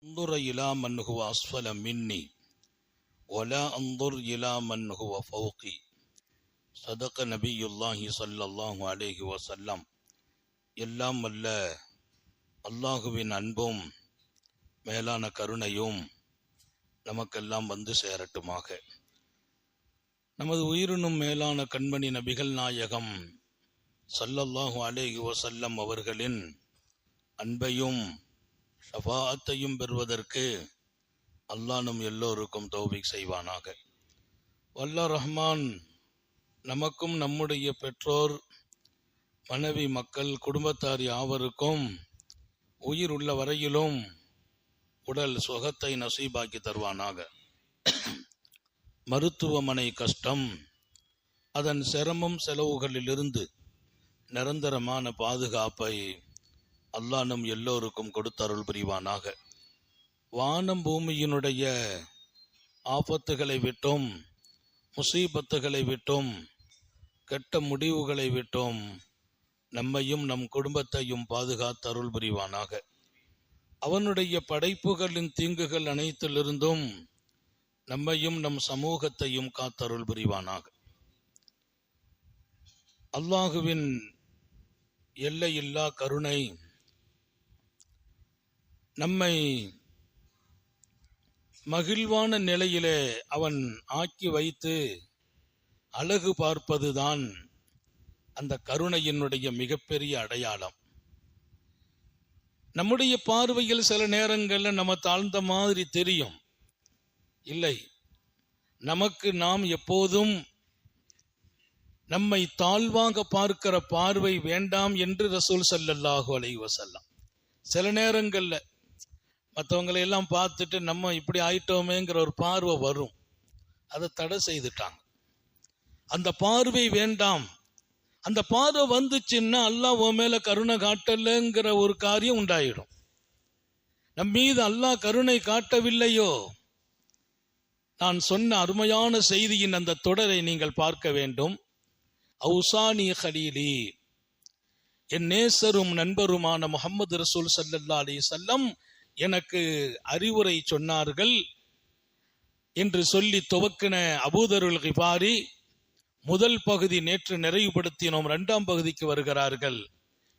انظر إلى من هو أسفل مني ولا انظر إلى من هو فوقي. صدق نبي الله صلى الله عليه وسلم. எல்லாம் வல்ல அல்லாஹுவின் அன்பும் மேலான கருணையும் நமக்கெல்லாம் வந்து சேரட்டுமாக. நமது உயிரினும் மேலான கண்மணி நபிகள் நாயகம் ஸல்லல்லாஹு அலைஹி வஸல்லம் அவர்களின் அன்பையும் ஷஃபாஅத்தையும் பெறுவதற்கு அல்லாஹ் நம் எல்லோருக்கும் தௌஃபீக் செய்வானாக. வல்ல ரஹ்மான் நமக்கும் நம்முடைய பெற்றோர், மனைவி, மக்கள், குடும்பத்தார் யாவருக்கும் உயிர் உள்ள வரையிலும் உடல் சுகத்தை நசீபாக்கி தருவானாக. மருத்துவமனை கஷ்டம், அதன் சிரமம் செலவுகளிலிருந்து நிரந்தரமான பாதுகாப்பை அல்லாஹ் நம் எல்லோருக்கும் கொடுத்தருள் புரிவானாக. வானம் பூமியினுடைய ஆபத்துகளை விட்டும், முசீபத்துகளை விட்டும், கெட்ட முடிவுகளை விட்டும் நம்மையும் நம் குடும்பத்தையும் பாதுகாத்தருள் புரிவானாக. அவனுடைய படைப்புகளின் தீங்குகள் அனைத்திலிருந்தும் நம்மையும் நம் சமூகத்தையும் காத்தருள் புரிவானாக. அல்லாஹுவின் எல்லையில்லா கருணை நம்மை மகிழ்வான நிலையிலே அவன் ஆக்கி வைத்து அழகு பார்ப்பதுதான் அந்த கருணையினுடைய மிகப்பெரிய அடையாளம். நம்முடைய பார்வையில் சில நேரங்களில் நம்ம தாழ்ந்த மாதிரி தெரியும். இல்லை, நமக்கு நாம் எப்போதும் நம்மை தாழ்வாக பார்க்கிற பார்வை வேண்டாம் என்று ரசூல் ஸல்லல்லாஹு அலைஹி வஸல்லம் சில நேரங்கள்ல மற்றவங்களை எல்லாம் பார்த்துட்டு நம்ம இப்படி ஆயிட்டோமேங்கிற ஒரு பார்வை வரும். அதை தடை செய்துட்டாங்க. அந்த பார்வை வேண்டாம். அந்த பார்வை வந்துச்சுன்னா அல்லாஹ் உன் மேல கருணை காட்டலங்கிற ஒரு காரியம் உண்டாயிடும். நம் மீது அல்லாஹ் கருணை காட்டவில்லையோ, நான் சொன்ன அருமையான செய்தியின் அந்த தொடரை நீங்கள் பார்க்க வேண்டும். அவுசானி ஹலீலி, என் நேசரும் நண்பருமான முஹம்மது ரசூல் ஸல்லல்லாஹு அலைஹி வஸல்லம் எனக்கு அறிவுரை சொன்னார்கள் என்று சொல்லி துவக்கின அபூதருல் கிஃபாரி முதல் பகுதி நேற்று நிறைவுபடுத்தினோம். 2ஆம் பகுதிக்கு வருகிறார்கள்.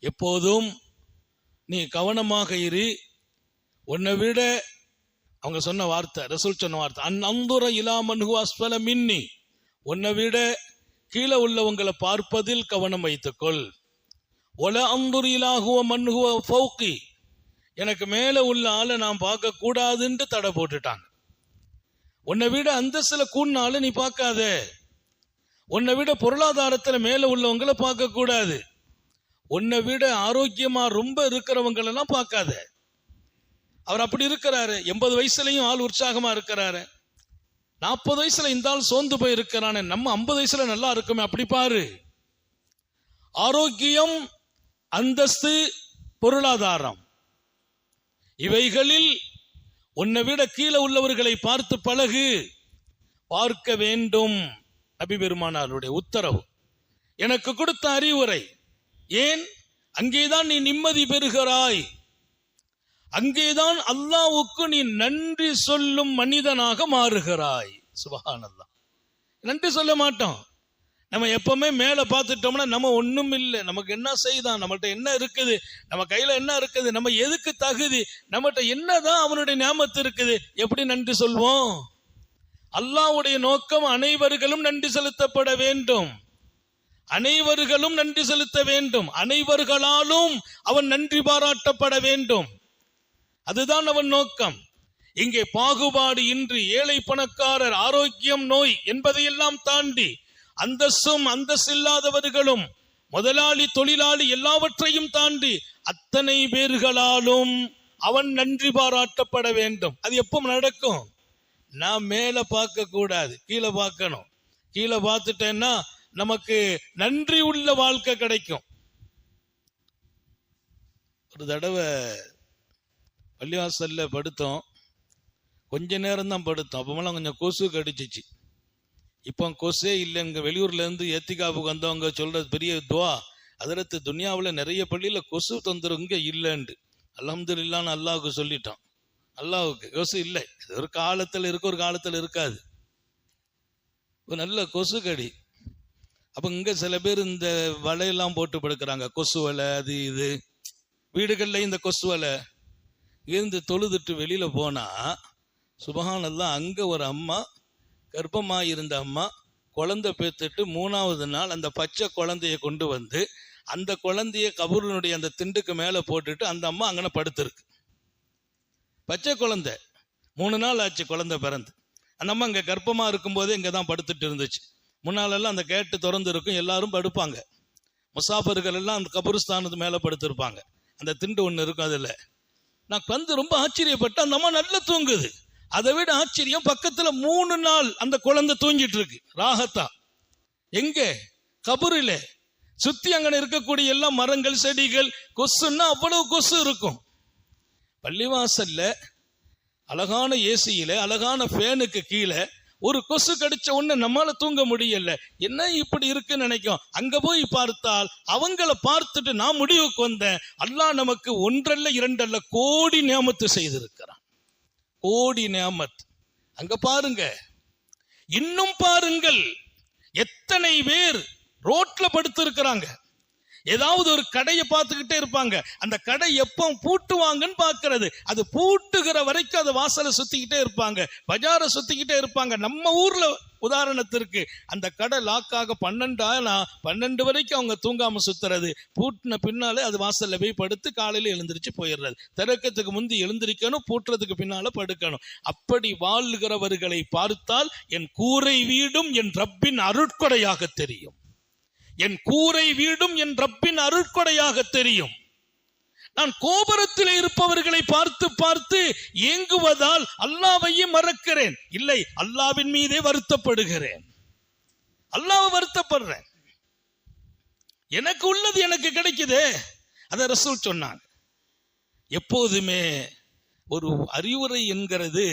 எப்போதும் நீ கவனமாக இரு. உன்னை விட, அவங்க சொன்ன வார்த்தை, ரசூல் சொன்ன வார்த்தை, அன்துர இலா மன் ஹுவ அஸ்ஃபல மின்னி, உன்னை விட கீழே உள்ளவங்களை பார்ப்பதில் கவனம் வைத்துக்கொள். ஒல அந்துர் இலா ஹுவ மன் ஹுவ ஃபௌகி, எனக்கு மேல உள்ள ஆளை நான் பார்க்க கூடாதுன்னு தடை போட்டுட்டாங்க. உன்னை விட அந்தஸ்துல கூடினாலும் நீ பார்க்காத. உன்னை விட பொருளாதாரத்துல மேல உள்ளவங்களை பார்க்க கூடாது. உன்னை விட ஆரோக்கியமா ரொம்ப இருக்கிறவங்களெல்லாம் பார்க்காத. அவர் அப்படி இருக்கிறாரு. 80 வயசுலயும் ஆள் உற்சாகமா இருக்கிறாரு. 40 வயசுல இந்த ஆள் சோர்ந்து போய் இருக்கிறானே, நம்ம 50 வயசுல நல்லா இருக்குமே, அப்படி பாரு. ஆரோக்கியம், அந்தஸ்து, பொருளாதாரம், இவைகளில் உன்னை விட கீழே உள்ளவர்களை பார்த்து பழகு. பார்க்க வேண்டும். நபி பெருமானாருடைய உத்தரவு, எனக்கு கொடுத்த அறிவுரை. ஏன்? அங்கேதான் நீ நிம்மதி பெறுகிறாய். அங்கேதான் அல்லாஹ்வுக்கு நீ நன்றி சொல்லும் மனிதனாக மாறுகிறாய். சுப்ஹானல்லாஹ். நன்றி சொல்ல மாட்டோம். நம்ம எப்பவுமே மேல பார்த்துட்டோம்னா நம்ம ஒண்ணும் இல்லை, நமக்கு என்ன செய்தான், நம்மகிட்ட என்ன இருக்குது, நம்ம கையில என்ன இருக்குது, நம்ம எதுக்கு தகுதி, நம்மகிட்ட என்னதான் அவனுடைய நியாமத்து இருக்குது, எப்படி நன்றி சொல்வோம்? அல்லாஹ்வுடைய நோக்கம் அனைவர்களும் நன்றி செலுத்தப்பட வேண்டும். அனைவர்களும் நன்றி செலுத்த வேண்டும். அனைவர்களாலும் அவன் நன்றி பாராட்டப்பட வேண்டும். அதுதான் அவன் நோக்கம். இங்கே பாகுபாடு இன்றி ஏழை பணக்காரர், ஆரோக்கியம், நோய் என்பதையெல்லாம் தாண்டி அந்தஸ்தும் அந்தஸ்தில்லாதவர்களும், முதலாளி, தொழிலாளி, எல்லாவற்றையும் தாண்டி அத்தனை பேர்களாலும் அவன் நன்றி பாராட்டப்பட வேண்டும். அது எப்போ நடக்கும்? நான் மேல பார்க்க கூடாது, கீழே பார்க்கணும். கீழே பார்த்துட்டேன்னா நமக்கு நன்றி உள்ள வாழ்க்கை கிடைக்கும். ஒரு தடவை பள்ளிவாசல்ல படுத்தோம். கொஞ்ச நேரம் தான் படுத்தோம். அப்பமெல்லாம் கொஞ்சம் கொசு கடிச்சிச்சு. இப்போ கொசே இல்லைங்க. வெளியூர்ல இருந்து எத்திகாவுக்கு வந்தவங்க சொல்றது பெரிய துவா, அதற்கு துனியாவில் நிறைய பள்ளியில கொசு தொந்தரவு இங்க இல்லைன்னு. அல்ஹம்துலில்லாஹ்னு அல்லாஹ்வுக்கு சொல்லிட்டான். அல்லாவுக்கு கொசு இல்லை. ஒரு காலத்தில் இருக்கு, ஒரு காலத்தில் இருக்காது. ஒரு நல்ல கொசு கடி. அப்ப இங்க சில பேர் இந்த வலையெல்லாம் போட்டு படுக்கிறாங்க, கொசு வலை அது இது. வீடுகள்ல இந்த கொசு வலை இருந்து தொழுதுட்டு வெளியில போனா சுபஹானல்லாஹ், அங்க ஒரு அம்மா கர்ப்பமாயிருந்த அம்மா குழந்தை பேத்துட்டு 3வது நாள் அந்த பச்சை குழந்தைய கொண்டு வந்து அந்த குழந்தைய கபூரினுடைய அந்த திண்டுக்கு மேல போட்டுட்டு அந்த அம்மா அங்கன படுத்திருக்கு. பச்சை குழந்தை 3 நாள் ஆச்சு குழந்தை பிறந்து. அந்த அம்மா இங்க கர்ப்பமா இருக்கும் போதே இங்கதான் படுத்துட்டு இருந்துச்சு. முன்னாலெல்லாம் அந்த கேட்டு திறந்து இருக்கும், எல்லாரும் படுப்பாங்க. முசாஃபர்கள் எல்லாம் அந்த கபூர்ஸ்தானத்து மேல படுத்திருப்பாங்க. அந்த திண்டு ஒண்ணு இருக்கும். அதுல நான் வந்து ரொம்ப ஆச்சரியப்பட்டு, அந்த அம்மா நல்லா தூங்குது. அதை விட ஆச்சரியம், பக்கத்துல 3 நாள் அந்த குழந்தை தூங்கிட்டு இருக்கு ராகத்தா. எங்க? கபூரில. சுத்தி அங்க இருக்கக்கூடிய எல்லா மரங்கள் செடிகள், கொசுன்னா அவ்வளவு கொசு இருக்கும். பள்ளிவாசல்ல அழகான ஏசியில அழகான ஃபேனுக்கு கீழே ஒரு கொசு கடிச்ச உடனே நம்மால தூங்க முடியல. என்ன இப்படி இருக்குன்னு நினைக்கும். அங்க போய் பார்த்தால் அவங்கள பார்த்துட்டு நான் முடிவுக்கு வந்தேன், அல்லாஹ் நமக்கு 1 அல்ல 2 அல்ல கோடி நியாமத்து செய்திருக்கிறான். கோடி நியாமத். அங்க பாருங்க, இன்னும் பாருங்கள், எத்தனை பேர் ரோட்ல படுத்து இருக்கிறாங்க. ஏதாவது ஒரு கடையை பார்த்துக்கிட்டே இருப்பாங்க. அந்த கடை எப்போ பூட்டுவாங்கன்னு பாக்குறது. அது பூட்டுகிற வரைக்கும் அது வாசலை சுத்திக்கிட்டே இருப்பாங்க, பஜாரை சுத்திக்கிட்டே இருப்பாங்க. நம்ம ஊர்ல உதாரணத்திற்கு அந்த கடை லாக்காக 12 வரைக்கும் அவங்க தூங்காம சுத்துறது. பூட்டின பின்னாலே அது வாசல்ல போய் படுத்து காலையில எழுந்திருச்சு போயிடுறது. திறக்கத்துக்கு முந்தி எழுந்திருக்கணும், பூட்டுறதுக்கு பின்னால படுக்கணும். அப்படி வாழ்கிறவர்களை பார்த்தால் என் கூரை வீடும் என் ரப்பின் அருட்கொடையாக தெரியும். என் கூரை வீடும் என் ரப்பின் அருட்கொடையாக தெரியும். நான் கோபுரத்தில் இருப்பவர்களை பார்த்து பார்த்து ஏங்குவதால் அல்லாஹ்வையே மறக்கிறேன். இல்லை, அல்லாஹ்வின் மீதே வருத்தப்படுகிறேன். அல்லாஹ்வை வருத்தப்படுறேன். எனக்கு உள்ளது எனக்கு கிடைக்குது. அத ரசூல் சொன்னாங்க. எப்போதுமே ஒரு அறிவுரை என்கிறது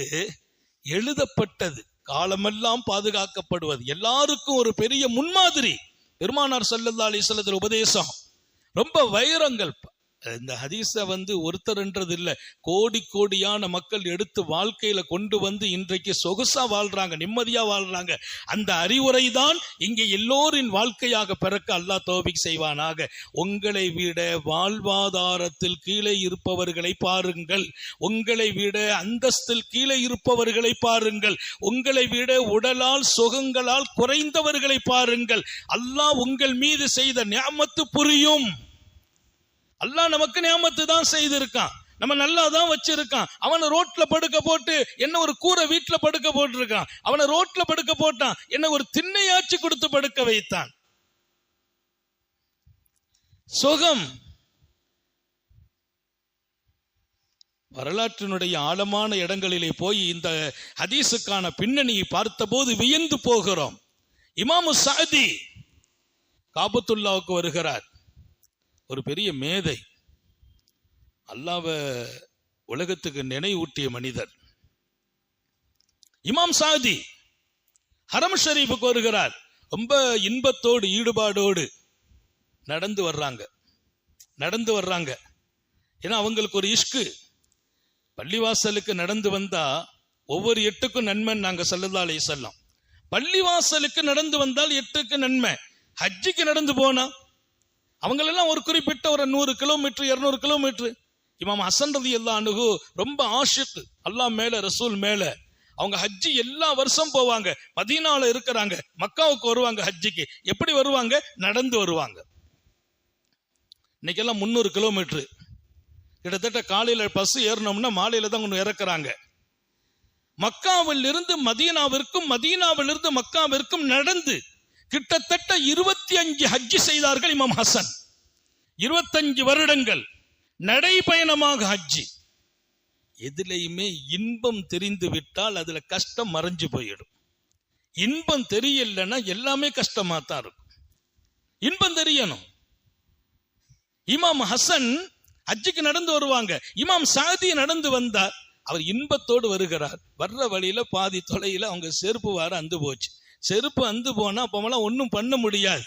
எழுதப்பட்டது, காலமெல்லாம் பாதுகாக்கப்படுவது, எல்லாருக்கும் ஒரு பெரிய முன்மாதிரி. பெருமானார் ஸல்லல்லாஹு அலைஹி வஸல்லம் உபதேசம் ரொம்ப வைரங்கள். இந்த ஹதீஸ ஒருத்தர்ன்றது இல்ல, கோடி கோடியான மக்கள் எடுத்து வாழ்க்கையில கொண்டு வந்து இன்றைக்கு சொகுசா வாழ்றாங்க, நிம்மதியா வாழ்றாங்க. அந்த அறிவுரை தான் இங்கே எல்லோரின் வாழ்க்கையாக பிறக்க அல்லாஹ் தௌஃபீக் செய்வானாக. உங்களை விட வாழ்வாதாரத்தில் கீழே இருப்பவர்களை பாருங்கள், உங்களை விட அந்தஸ்தில் கீழே இருப்பவர்களை பாருங்கள், உங்களை விட உடலால் சுகங்களால் குறைந்தவர்களை பாருங்கள். அல்லாஹ் உங்கள் மீது செய்த நியாமத்து புரியும். அல்லாஹ் நமக்கு நியாமத்து தான் செய்திருக்கான், நம்ம நல்லா தான் வச்சிருக்கான். அவனை ரோட்ல படுக்க போட்டு என்ன ஒரு கூரை வீட்டுல படுக்க போட்டிருக்கான். அவனை ரோட்ல படுக்க போட்டான், என்ன ஒரு திண்ணையாச்சு கொடுத்து படுக்க வைத்தான். சுகம். வரலாற்றினுடைய ஆழமான இடங்களிலே போய் இந்த ஹதீஸுக்கான பின்னணியை பார்த்தபோது வியந்து போகிறோம். இமாமு சாதி காபத்துல்லாவுக்கு வருகிறார். ஒரு பெரிய மேதை, அல்லாஹ்வை உலகத்துக்கு நினைவூட்டிய மனிதர். இமாம் சாதி ஹரம் ஷரீஃபுக்கு வருகிறார். ரொம்ப இன்பத்தோடு ஈடுபாடோடு நடந்து வர்றாங்க. ஏன்னா அவங்களுக்கு ஒரு இஷ்கு. பள்ளிவாசலுக்கு நடந்து வந்தா ஒவ்வொரு 8க்கும் நன்மை நாங்க ஸல்லல்லாஹு அலைஹி வஸல்லம். பள்ளிவாசலுக்கு நடந்து வந்தால் 8க்கு நன்மை. ஹஜ்ஜுக்கு நடந்து போனா அவங்களெல்லாம் ஒரு குறிப்பிட்ட ஒரு 100 கிலோமீட்டர் 200 கிலோமீட்டர். இமாம் ஹசன் ரலியல்லாஹு அன்ஹு ரொம்ப ஆஷிக் அல்லாஹ் மேல, ரசூல் மேல. அவங்க ஹஜ்ஜி எல்லா வருஷம் போவாங்க. மதீனால இருக்கிறாங்க, மக்காவுக்கு வருவாங்க ஹஜ்ஜிக்கு. எப்படி வருவாங்க? நடந்து வருவாங்க. இன்னைக்கெல்லாம் 300 கிலோமீட்டர். கிட்டத்தட்ட காலையில பஸ் ஏறணும்னா மாலையில தான் கொண்டு இறக்குறாங்க. மக்காவில் இருந்து மதீனாவிற்கும், மதீனாவில் இருந்து மக்காவிற்கும் நடந்து கிட்டத்தட்ட 25 ஹஜ்ஜி செய்தார்கள் இமாம் ஹசன். 25 வருடங்கள் நடைபயணமாக ஹஜ்ஜி. எதிலையுமே இன்பம் தெரிந்து விட்டால் அதுல கஷ்டம் மறைஞ்சு போயிடும். இன்பம் தெரியலன்னா எல்லாமே கஷ்டமா தான் இருக்கும். இன்பம் தெரியணும். இமாம் ஹசன் ஹஜ்ஜுக்கு நடந்து வருவாங்க. இமாம் சாதி நடந்து வந்தார். அவர் இன்பத்தோடு வருகிறார். வர்ற வழியில பாதி தொலையில அவங்க செருப்பு வார அந்து போச்சு. செருப்பு அந்து போனா அப்பமெல்லாம் ஒன்றும் பண்ண முடியாது.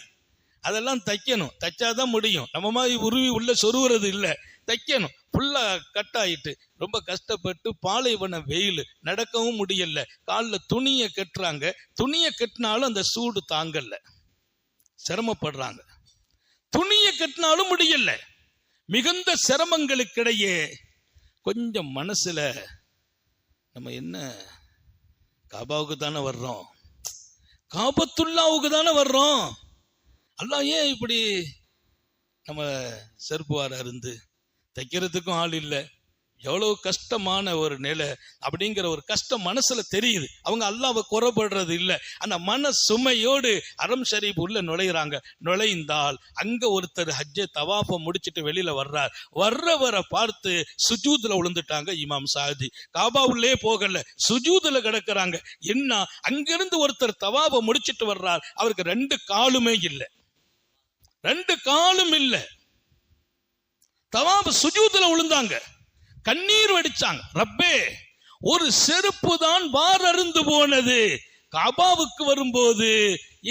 அதெல்லாம் தைக்கணும், தைச்சாதான் முடியும். நம்ம மாதிரி உருவி உள்ள சொருவுறது இல்லை. தைக்கணும், ஃபுல்லா கட் ஆயிட்டு ரொம்ப கஷ்டப்பட்டு பாலைவன வெயில், நடக்கவும் முடியல, காலில் துணியை கட்டுறாங்க. துணியை கட்டினாலும் அந்த சூடு தாங்கல, சிரமப்படுறாங்க. துணியை கட்டினாலும் முடியல. மிகுந்த சிரமங்களுக்கிடையே கொஞ்சம் மனசுல நம்ம என்ன காபாவுக்கு தானே வர்றோம், காபத்துல்லாவுக்கு தானே வர்றோம், அல்லாஹ் ஏன் இப்படி நம்ம செருப்பு வார இருந்து தைக்கிறதுக்கும் ஆள் இல்லை, எவ்வளவு கஷ்டமான ஒரு நிலை அப்படிங்கிற ஒரு கஷ்டம் மனசுல தெரியுது. அவங்க அல்லாஹ்வை குறைபடுறது இல்லை. அந்த மன சுமையோடு அரம் ஷரீப் உள்ள நுழையிறாங்க. நுழைந்தால் அங்க ஒருத்தர் ஹஜ்ஜை தவாஃபை முடிச்சுட்டு வெளியில வர்றவரை பார்த்து சுஜூதுல விழுந்துட்டாங்க இமாம் சாதி. காபாவுள்ளே போகல, சுஜூதுல கிடக்குறாங்க. என்ன, அங்கிருந்து ஒருத்தர் தவாஃபை முடிச்சிட்டு வர்றார், அவருக்கு 2 காலுமே இல்லை, 2 காலும் இல்லை. தவாஃப் சுஜூதுல விழுந்தாங்க, கண்ணீர் வடிச்சாங்க. ரப்பே, ஒரு செருப்பு தான் வாரருந்து போனது, காபாவுக்கு வரும்போது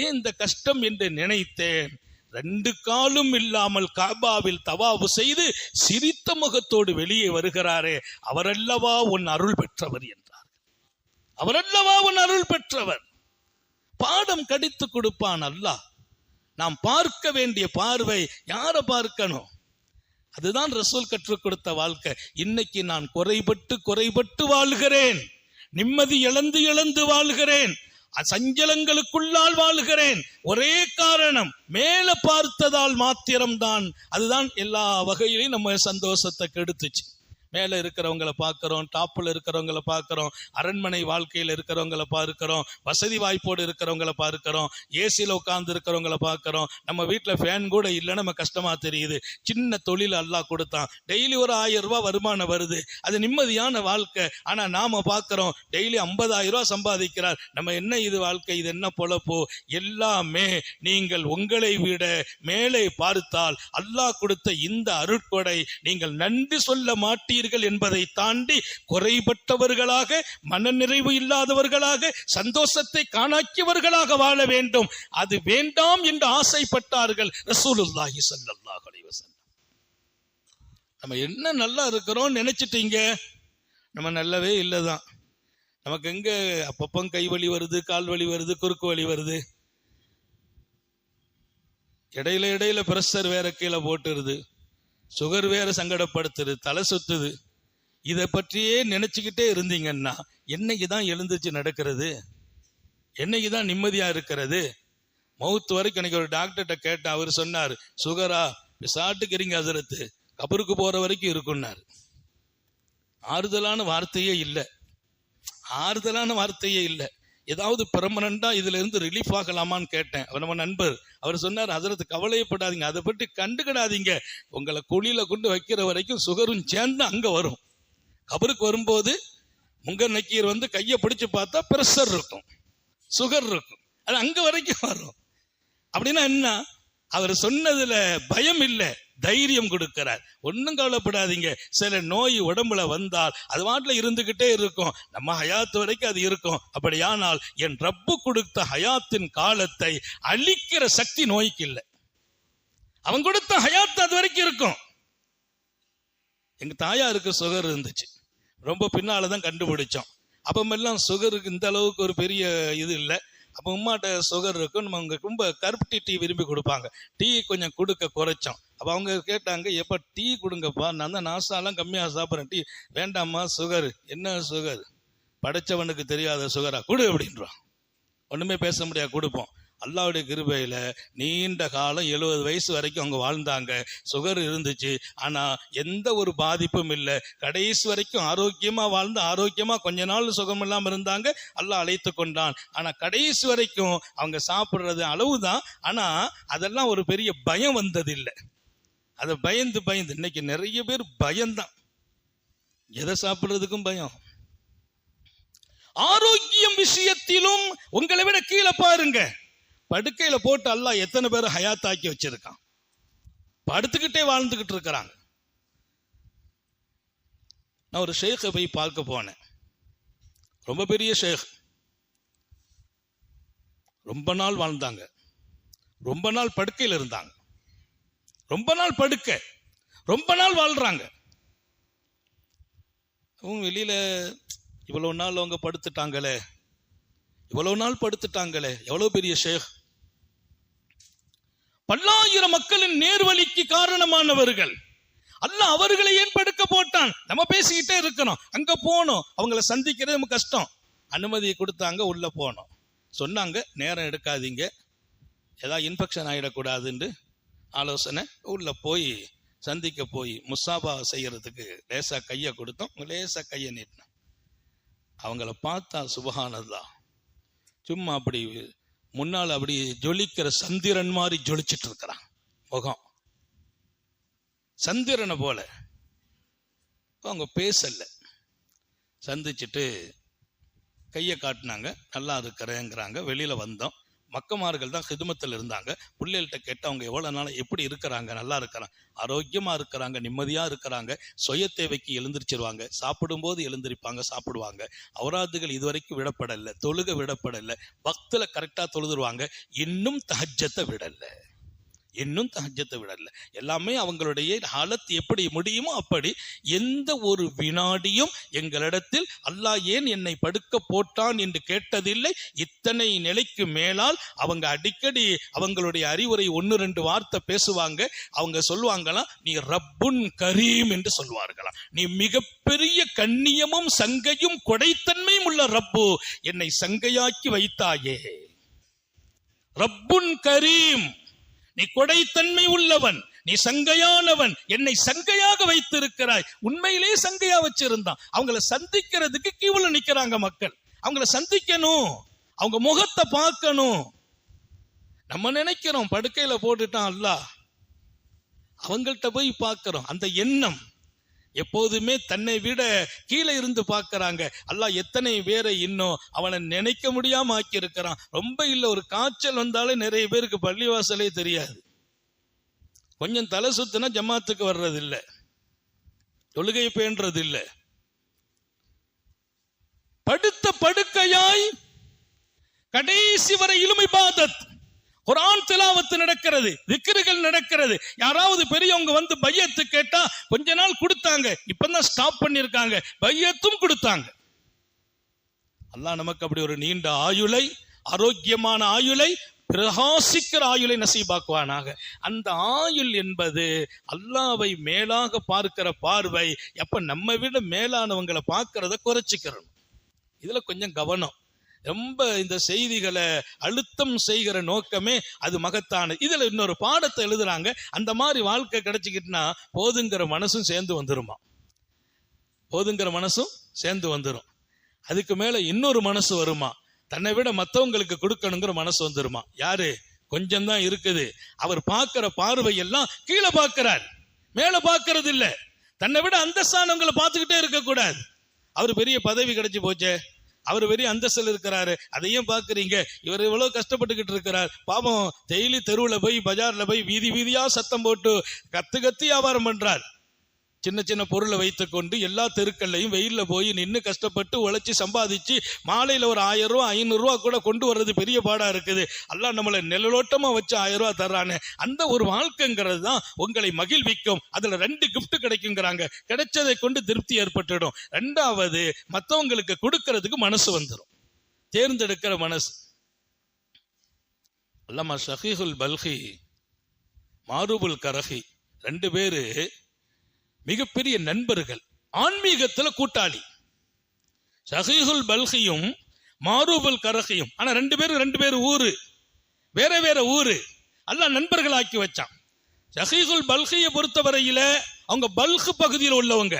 ஏன் இந்த கஷ்டம் என்று நினைத்தேன். 2 காலும் இல்லாமல் காபாவில் தவாஃப் செய்து சிரித்த முகத்தோடு வெளியே வருகிறாரே, அவரல்லவா உன் அருள் பெற்றவர் என்றார். அவரல்லவா உன் அருள் பெற்றவர். பாடம் கடித்து கொடுப்பான் அல்லாஹ். நாம் பார்க்க வேண்டிய பார்வை யாரை பார்க்கணும்? அதுதான் ரசூல் கற்றுக் கொடுத்த வாழ்க்கை. இன்னைக்கு நான் குறைபட்டு வாழ்கிறேன், நிம்மதி இழந்து வாழ்கிறேன், சஞ்சலங்களுக்குள்ளால் வாழ்கிறேன். ஒரே காரணம், மேல பார்த்ததால் மாத்திரம்தான். அதுதான் எல்லா வகையிலையும் நம்ம சந்தோஷத்தை கெடுத்துச்சு. மேல இருக்கிறவங்களை பார்க்கிறோம், டாப்ல இருக்கிறவங்களை பார்க்கிறோம், அரண்மனை வாழ்க்கையில் இருக்கிறவங்களை பார்க்கிறோம், வசதி வாய்ப்போடு இருக்கிறவங்களை பார்க்கிறோம், ஏசியில உட்கார்ந்து இருக்கிறவங்களை பார்க்கிறோம். நம்ம வீட்டுல ஃபேன் கூட இல்லை, நம்ம கஷ்டமா தெரியுது. சின்ன தொழில் அல்லாஹ் கொடுத்தான், டெய்லி ஒரு 1000 ரூபாய் வருமானம் வருது, அது நிம்மதியான வாழ்க்கை. ஆனா நாம பார்க்கிறோம் டெய்லி 50,000 ரூபாய் சம்பாதிக்கிறார். நம்ம என்ன இது வாழ்க்கை, இது என்ன பொழப்போ? எல்லாமே நீங்கள் உங்களை விட மேலே பார்த்தால் அல்லாஹ் கொடுத்த இந்த அருட்கொடை நீங்கள் நன்றி சொல்ல மாட்டீர்கள் என்பதை தாண்டி குறைபட்டவர்களாக, மனநிறைவு இல்லாதவர்களாக, சந்தோஷத்தை காணாக்கியவர்களாக வாழ வேண்டும். அது வேண்டாம் என்று ஆசைப்பட்டார்கள் ரசூலுல்லாஹி ஸல்லல்லாஹு அலைஹி வஸல்லம். நம்ம என்ன நல்லா இருக்கிறோம் நினைச்சிட்டீங்க, நம்ம நல்லவே இல்லதான். நமக்கு எங்க அப்பப்போ கை வலி வருது, கால் வலி வருது, குறுக்கு வலி வருது, இடையில பிரஷர் வேற கீழே போட்டுருது, சுகர் வேற சங்கடப்படுத்துது, தலை சுத்துது. இதை பற்றியே நினைச்சுக்கிட்டே இருந்தீங்கன்னா என்னைக்குதான் எழுந்துச்சு நடக்கிறது? என்னைக்குதான் நிம்மதியா இருக்கிறது? மவுத் வரைக்கும். எனக்கு ஒரு டாக்டர்கிட்ட கேட்டேன், அவர் சொன்னார், சுகரா சாட்டுக்கிறீங்க ஹசரத்து, கபருக்கு போற வரைக்கும் இருக்குன்னாரு. ஆறுதலான வார்த்தையே இல்லை, ஆறுதலான வார்த்தையே இல்லை. ஏதாவது பெர்மனண்டா இதுல இருந்து ரிலீஃப் ஆகலாமான்னு கேட்டேன். அவர் நம்ம நண்பர், அவர் சொன்னார், ஹசரத் கவலையப்படாதீங்க, அதை பற்றி கண்டுக்கிடாதீங்க, உங்களை குழியில கொண்டு வைக்கிற வரைக்கும் சுகரும் சேர்ந்து அங்க வரும். கபருக்கு வரும்போது முங்க நக்கீர் வந்து கையை பிடிச்சு பார்த்தா பிரஷர் இருக்கும், சுகர் இருக்கும், அது அங்க வரைக்கும் வரும். அப்படின்னா என்ன? அவர் சொன்னதுல பயம் இல்லை, தைரியம் கொடுக்கிறார். ஒன்னும் கவலைப்படாதீங்க, சில நோய் உடம்புல வந்தால் அது வாட்டில் இருந்துகிட்டே இருக்கும், நம்ம ஹயாத்து வரைக்கும் அது இருக்கும். அப்படியானால் என் ரப்பு கொடுத்த ஹயாத்தின் காலத்தை அழிக்கிற சக்தி நோய்க்கு இல்லை. அவன் கொடுத்த ஹயாத்து அது வரைக்கும் இருக்கும். எங்க தாயாருக்கு சுகர் இருந்துச்சு, ரொம்ப பின்னாலதான் கண்டுபிடிச்சோம். அப்பமெல்லாம் சுகருக்கு இந்த அளவுக்கு ஒரு பெரிய இது இல்லை. அப்போ உமாட்ட சுகர் இருக்கும், நம்ம ரொம்ப கருப்பு டீ விரும்பி கொடுப்பாங்க, டீ கொஞ்சம் கொடுக்க குறைச்சோம். அப்போ அவங்க கேட்டாங்க, எப்போ டீ கொடுங்கப்பா, நான் தான் நாசாலாம் கம்மியாக சாப்பிட்றேன், டீ வேண்டாமா? சுகர் என்ன சுகர்? படைச்சவனுக்கு தெரியாத சுகரா? கொடு அப்படின்றோம். ஒன்றுமே பேச முடியாது, கொடுப்போம். அல்லாஹ்வுடைய கிருபையில நீண்ட காலம் 70 வயசு வரைக்கும் அவங்க வாழ்ந்தாங்க. சுகர் இருந்துச்சு, ஆனா எந்த ஒரு பாதிப்பும் இல்லை. கடைசி வரைக்கும் ஆரோக்கியமா வாழ்ந்து ஆரோக்கியமா கொஞ்ச நாள் சுகம் இல்லாம இருந்தாங்க, அல்லாஹ் அழைத்து கொண்டான். ஆனா கடைசி வரைக்கும் அவங்க சாப்பிடுறது அளவுதான். ஆனா அதெல்லாம் ஒரு பெரிய பயம் வந்ததில்லை. அதை பயந்து இன்னைக்கு நிறைய பேர் பயம்தான், எதை சாப்பிடுறதுக்கும் பயம். ஆரோக்கியம் விஷயத்திலும் உங்களை விட கீழே பாருங்க. படுக்கையில போட்டு அல்லாஹ் எத்தனை பேர் ஹயாத்தாக்கி வச்சிருக்கான், படுத்துக்கிட்டே வாழ்ந்துகிட்டு இருக்கிறாங்க. நான் ஒரு ஷேக்கை போய் பார்க்க போனேன், ரொம்ப பெரிய ஷேக், ரொம்ப நாள் வாழ்ந்தாங்க, ரொம்ப நாள் படுக்கையில் இருந்தாங்க, ரொம்ப நாள் படுக்கை, ரொம்ப நாள் வாழ்றாங்க. அவங்க வெளியில இவ்வளவு நாள் அவங்க படுத்துட்டாங்களே, இவ்வளவு நாள் படுத்துட்டாங்களே, எவ்வளவு பெரிய ஷேக். பல்லாயிரம் மக்களின் நேர்வழிக்கு காரணமானவர்கள். அல்லாஹ் அவர்களை ஏன் படுக்க போட்டான்? நம்ம பேசிக்கிட்டே இருக்கணும், அங்க போனோம், அவங்கள சந்திக்கிறது நமக்கு கஷ்டம். அனுமதியை கொடுத்தாங்க, உள்ள போனோம். சொன்னாங்க நேரம் எடுக்காதீங்க, ஏதாவது இன்ஃபெக்ஷன் ஆகிடக்கூடாதுன்னு ஆலோசனை. உள்ள போய் சந்திக்க போய் முசாபா செய்யறதுக்கு லேசா கையை கொடுத்தோம். லேசா கையை நீட்டினோம். அவங்கள பார்த்தா சுபஹானல்லாஹ், சும்மா அப்படி முன்னால் அப்படி ஜொலிக்கிற சந்திரன் மாதிரி ஜொலிச்சிட்டு இருக்கிறான் முகம், சந்திரனை போல. அவங்க பேசல, சந்திச்சுட்டு கையை காட்டினாங்க, நல்லா இருக்கிறேங்கிறாங்க. வெளியில வந்தோம். மக்கமார்கள் தான் ஹிதுமத்தில் இருந்தாங்க. பிள்ளைகள்கிட்ட கேட்டு அவங்க எவ்வளவு நாள் எப்படி இருக்கிறாங்க, நல்லா இருக்கிறாங்க, ஆரோக்கியமா இருக்கிறாங்க, நிம்மதியா இருக்கிறாங்க, சுய தேவைக்கு எழுந்திரிச்சிருவாங்க, சாப்பிடும்போது எழுந்திருப்பாங்க, சாப்பிடுவாங்க, அவராதுகள் இதுவரைக்கும் விடப்படலை, தொழுக விடப்படலை, பக்துல கரெக்டா தொழுதுருவாங்க, இன்னும் தஹஜ்ஜத்தை விடல, இன்னும் தஹஜ்ஜத்தை விடல. எல்லாமே அவங்களுடைய ஹாலத் எப்படி முடியுமோ அப்படி. எந்த ஒரு வினாடியும் எங்களிடத்தில் அல்லாஹ் ஏன் என்னை படுக்க போட்டான் என்று கேட்டதில்லை. இத்தனை நிலைக்கு மேலால் அவங்க அடிக்கடி அவங்களுடைய அறிவுரை 1-2 வார்த்தை பேசுவாங்க. அவங்க சொல்லுவாங்களாம், நீ ரப்புன் கரீம் என்று சொல்வார்களாம், நீ மிகப்பெரிய கண்ணியமும் சங்கையும் கொடைத்தன்மையும் உள்ள ரப்பு, என்னை சங்கையாக்கி வைத்தாயே. ரப்புன் கரீம், நீ கொடைத்தன்மை உள்ளவன், நீ சங்கையானவன், என்னை சங்கையாக வைத்திருக்கிறாய். உண்மையிலே சங்கையா வச்சிருந்தான். அவங்கள சந்திக்கிறதுக்கு கீவுல நிக்கிறாங்க மக்கள். அவங்கள சந்திக்கணும், அவங்க முகத்தை பார்க்கணும். நம்ம நினைக்கிறோம் படுக்கையில போட்டுட்டான் அல்லாஹ், அவங்கள்ட்ட போய் பார்க்கிறோம். அந்த எண்ணம் எப்போதுமே தன்னை விட கீழே இருந்து பார்க்கறாங்க. அல்லாஹ் எத்தனை பேரை இன்னும் அவனை நினைக்க முடியாம ஆக்கி இருக்கிறான். ரொம்ப இல்லை, ஒரு காய்ச்சல் வந்தாலே நிறைய பேருக்கு பள்ளிவாசலே தெரியாது. கொஞ்சம் தலை சுத்தினா ஜமாத்துக்கு வர்றது இல்லை, தொழுகை பேன்றது இல்லை. படுத்த படுக்கையாய் கடைசி வரை இபாதத், குர்ஆன் திலாவத்து நடக்கிறது, திக்ருகள் நடக்கிறது. யாராவது பெரியவங்க வந்து பையத்து கேட்டா கொஞ்ச நாள் கொடுத்தாங்க, இப்பதான் ஸ்டாப் பண்ணிருக்காங்க, பையத்தும் கொடுத்தாங்க. அல்லாஹ் நமக்கு அப்படி ஒரு நீண்ட ஆயுளை, ஆரோக்கியமான ஆயுளை, பிரகாசிக்கிற ஆயுளை நசீபாக்குவானாக. அந்த ஆயுள் என்பது அல்லாஹ்வை மேலாக பார்க்கிற பார்வை. எப்ப நம்ம விட மேலானவங்களை பார்க்கிறத குறைச்சிக்கிறோம். இதுல கொஞ்சம் கவனம். ரொம்ப இந்த செய்திகளை அழுத்தம் செய்கிற நோக்கமே அது மகத்தானது. இதுல இன்னொரு பாடத்தை எழுதுறாங்க. அந்த மாதிரி வாழ்க்கை கிடைச்சிக்கிட்டுனா போதுங்கிற மனசும் சேர்ந்து வந்துருமா, போதுங்கிற மனசும் சேர்ந்து வந்துரும். அதுக்கு மேல இன்னொரு மனசு வருமா, தன்னை விட மற்றவங்களுக்கு கொடுக்கணுங்கிற மனசு வந்துருமா. யாரு கொஞ்சம் தான் இருக்குது, அவர் பார்க்கிற பார்வை எல்லாம் கீழே பார்க்கிறார், மேல பார்க்கறது இல்ல. தன்னை விட அந்தஸ்தானவங்களை பார்த்துக்கிட்டே இருக்க கூடாது. அவர் பெரிய பதவி கிடைச்சு போச்சே, அவர் பெரிய அந்தஸ்தில் இருக்கிறாரு, அதையும் பாக்குறீங்க. இவர் எவ்வளவு கஷ்டப்பட்டுக்கிட்டு இருக்கிறார் பாவம். டெய்லி தெருவுல போய் பஜார்ல போய் வீதி வீதியா சத்தம் போட்டு கத்து கத்தி வியாபாரம் பண்றார். சின்ன சின்ன பொருளை வைத்துக் கொண்டு எல்லா தெருக்கள்லையும் வெயில்ல போய் நின்று கஷ்டப்பட்டு உழைச்சி சம்பாதிச்சு மாலையில ஒரு 1000 ரூபா 500 ரூபா கூட கொண்டு வர்றது பெரிய பாடா இருக்குது. அல்லாஹ் நம்மளை நிழலோட்டமா வச்சு 1000 ரூபா தர்றானே, அந்த ஒரு வாழ்க்கைங்கிறது தான் உங்களை மகிழ்விக்கும். அதுல 2 கிஃப்ட் கிடைக்குங்கிறாங்க. கிடைச்சதை கொண்டு திருப்தி ஏற்பட்டுடும். 2வது மற்றவங்களுக்கு கொடுக்கறதுக்கு மனசு வந்துடும், தேர்ந்தெடுக்கிற மனசு. அல்லாமா ஷஹீஹுல் பல்கி, மாரூபுல் கரஹி 2 பேரு மிகப்பெரிய நண்பர்கள், ஆன்மீகத்துல கூட்டாளி. ஷஹீஹுல் பல்கியும் மாரூபுல் கரஹியும். ஆனா 2 பேரும் ஊரு, வேற வேற ஊரு. அல்லாஹ் நண்பர்கள் ஆக்கி வச்சான். ஷஹீஹுல் பல்கியை பொறுத்தவரையில அவங்க பல்கு பகுதியில் உள்ளவங்க.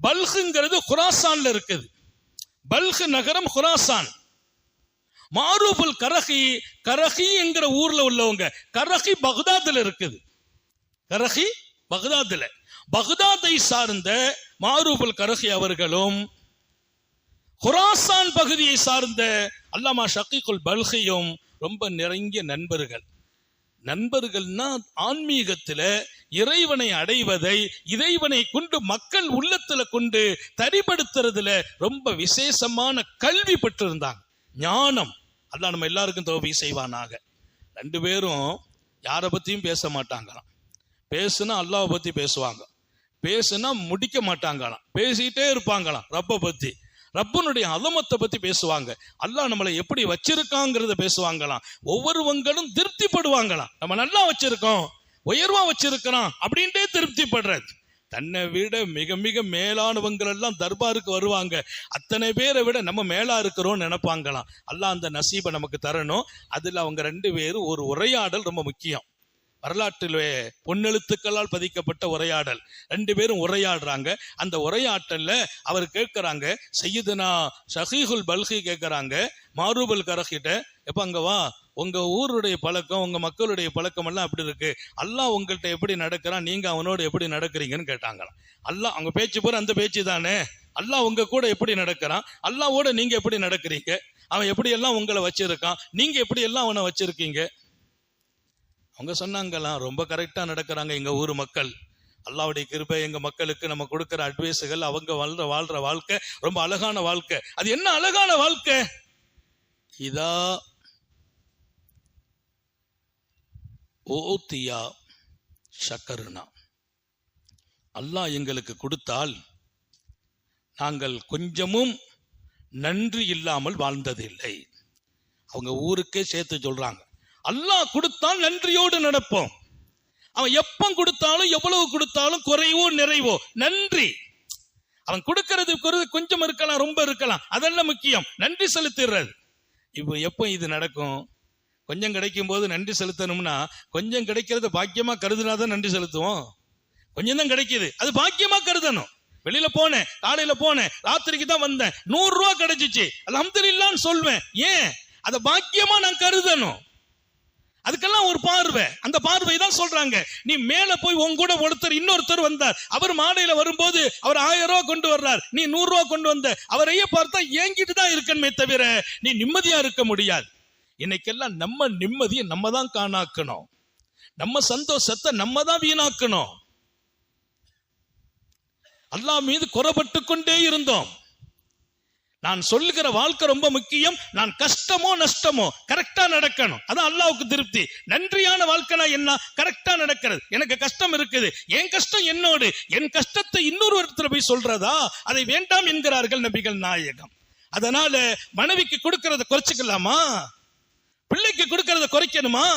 பல்குங்கிறது குராசான்ல இருக்குது, பல்கு நகரம் குராசான். மாரூபுல் கரஹி, கரஹி என்கிற ஊர்ல உள்ளவங்க. கரஹி பக்தாதுல இருக்குது, கரஹி பக்தாதுல. பக்தாதை சார்ந்த மாரூபுல் கரஹி அவர்களும் குராசான் பகுதியை சார்ந்த அல்லாமா ஷகீகுல் பல்கியும் ரொம்ப நெருங்கிய நண்பர்கள். நண்பர்கள்னா ஆன்மீகத்துல இறைவனை அடைவதை, இறைவனை கொண்டு மக்கள் உள்ளத்துல கொண்டு தரிபடுத்துறதுல ரொம்ப விசேஷமான கல்வி பெற்றிருந்தாங்க, ஞானம். அல்லாஹ் நம்ம எல்லாருக்கும் தௌபீக் செய்வானாக. 2 பேரும் யாரை பத்தியும் பேச மாட்டாங்களாம். பேசுனா அல்லாஹ் பத்தி பேசுவாங்க. பேசுனா முடிக்க மாட்டாங்களாம், பேசிட்டே இருப்பாங்களாம் ரப்ப பத்தி, ரப்பனுடைய அலமத்தை பத்தி பேசுவாங்க, அல்லாஹ் நம்மளை எப்படி வச்சிருக்காங்கிறத பேசுவாங்களாம். ஒவ்வொருவங்களும் திருப்திப்படுவாங்களாம், நம்ம நல்லா வச்சிருக்கோம், உயர்வா வச்சிருக்கிறோம் அப்படின்ட்டே திருப்திப்படுறது. தன்னை விட மிக மிக மேலானவங்கள் எல்லாம் தர்பாருக்கு வருவாங்க, அத்தனை பேரை விட நம்ம மேலா இருக்கிறோம் நினைப்பாங்களாம். அல்லாஹ் அந்த நசீபை நமக்கு தரணும். அதுல அவங்க 2 பேரும் ஒரு உரையாடல் ரொம்ப முக்கியம். வரலாற்றிலே பொன்னெழுத்துக்களால் பதிக்கப்பட்ட உரையாடல். 2 பேரும் உரையாடுறாங்க. அந்த உரையாடல்ல அவர் கேட்கிறாங்க, சையதுனா ஷஹீஹுல் பல்கி கேட்கிறாங்க மாரூபல் கரஹிட்ட, எப்ப அங்க வா, உங்க ஊருடைய பழக்கம் உங்க மக்களுடைய பழக்கம் எல்லாம் எப்படி இருக்கு, அல்லாஹ் உங்கள்கிட்ட எப்படி நடக்கிறான், நீங்க அவனோட எப்படி நடக்கிறீங்கன்னு கேட்டாங்களாம். அல்லாஹ் அவங்க பேச்சு போற அந்த பேச்சு தானே, அல்லாஹ் உங்க கூட எப்படி நடக்கிறான், அல்லாஹ்வோட நீங்க எப்படி நடக்கிறீங்க, அவன் எப்படி எல்லாம் உங்களை வச்சிருக்கான், நீங்க எப்படி எல்லாம் அவனை வச்சிருக்கீங்க. அவங்க சொன்னாங்களாம், ரொம்ப கரெக்டா நடக்கிறாங்க எங்க ஊர் மக்கள், அல்லாஹ்வுடைய கிருபை, எங்க மக்களுக்கு நம்ம கொடுக்கிற அட்வைஸுகள், அவங்க வாழ்ற வாழ்க்கை ரொம்ப அழகான வாழ்க்கை. அது என்ன அழகான வாழ்க்கை, இதா ஓத்தியா ஷக்கருனா, அல்லாஹ் எங்களுக்கு கொடுத்தால் நாங்கள் கொஞ்சமும் நன்றி இல்லாமல் வாழ்ந்ததில்லை. அவங்க ஊருக்கே சேர்த்து சொல்றாங்க, அல்லாஹ் கொடுத்தால் நன்றியோடு நடப்போம், அவன் எப்ப கொடுத்தாலும் எவ்வளவு கொடுத்தாலும் குறைவோ நிறைவோ நன்றி. அவன் கொடுக்கிறது கொஞ்சம் இருக்கலாம், ரொம்ப இருக்கலாம், அதெல்லாம் முக்கியம், நன்றி செலுத்துறது. இப்போ எப்ப இது நடக்கும், கொஞ்சம் கிடைக்கும் போது நன்றி செலுத்தணும்னா, கொஞ்சம் கிடைக்கிறது பாக்கியமா கருதுனாதான் நன்றி செலுத்துவோம். கொஞ்சம் தான் கிடைக்குது, அது பாக்கியமா கருதணும். வெளியில போனேன், காலையில போனேன், ராத்திரிக்கு தான் வந்தேன், 100 ரூபாய் கிடைச்சிச்சு, அல்ஹம்துலில்லாஹ்னு சொல்வேன். ஏன், அத பாக்கியமா நான் கருதணும். அதுக்கெல்லாம் ஒரு பார்வை, அந்த பார்வை தான் சொல்றாங்க. நீ மேல போய் உன் கூட இன்னொருத்தர் வந்தார், அவர் மாடையில வரும்போது அவர் 1000 ரூபாய் கொண்டு வர்றார், நீ 100 ரூபாய் கொண்டு வந்த, அவரையே பார்த்தா ஏங்கிட்டு தான் இருக்கணுமே தவிர நீ நிம்மதியா இருக்க முடியாது. இன்னைக்கெல்லாம் நம்ம நிம்மதியை நம்ம தான் காணாக்கணும், நம்ம சந்தோஷத்தை நம்ம தான் வீணாக்கணும். அல்லாஹ் மீது குறைபட்டு கொண்டே இருந்தோம். நான் சொல்லுகிற வாழ்க்கை ரொம்ப முக்கியம், நான் கஷ்டமோ நஷ்டமோ கரெக்டா நடக்கணும், அதான் அல்லாஹ்வுக்கு திருப்தி. நன்றியான வாழ்க்கைனா என்ன, கரெக்டா நடக்கிறது. எனக்கு கஷ்டம் இருக்குது, என் கஷ்டம் என்னோடு, என் கஷ்டத்தை இன்னொரு இடத்துல போய் சொல்றதா, அதை வேண்டாம் என்கிறார்கள் நபிகள் நாயகம். அதனால மனைவிக்கு கொடுக்கறத குறைச்சிக்கலாமா, பிள்ளைக்கு கொடுக்கறத குறைக்கணுமா,